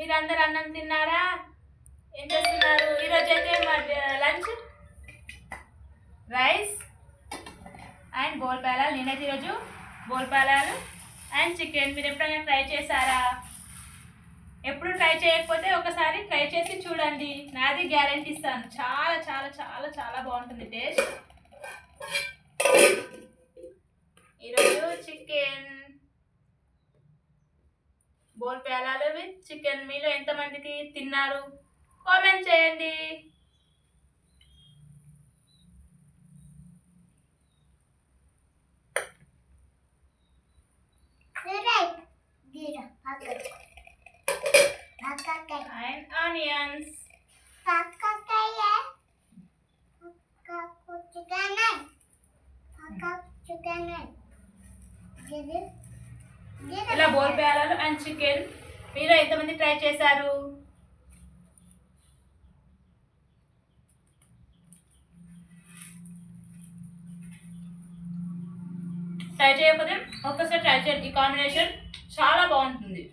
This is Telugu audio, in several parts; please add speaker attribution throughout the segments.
Speaker 1: మీరందరూ అన్నం తిన్నారా? ఏం చేస్తున్నారు? ఈరోజు అయితే లంచ్ రైస్ అండ్ బోల్పాలాలు. నేనైతే ఈరోజు బోల్పాలాలు అండ్ చికెన్. మీరు ఎప్పుడైనా ట్రై చేశారా? ఎప్పుడు ట్రై చేయకపోతే ఒకసారి ట్రై చేసి చూడండి. నాది గ్యారెంటీ ఇస్తాను. చాలా చాలా చాలా చాలా బాగుంటుంది టేస్ట్. ఈరోజు చికెన్ బోల్పాలాలు విత్ చికెన్. మీలో ఎంతమందికి తిన్నారు కామెంట్ చేయండి. And onions. ఇలా బోల్పాలాలు అండ్ చికెన్ మీలో ఎంతమంది ట్రై చేశారు? ట్రై చేయకపోతే ఒక్కసారి ట్రై చేయండి. ఈ కాంబినేషన్ చాలా బాగుంటుంది.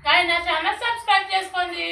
Speaker 1: కానీ నా ఛానల్ సబ్స్క్రైబ్ చేసుకోండి.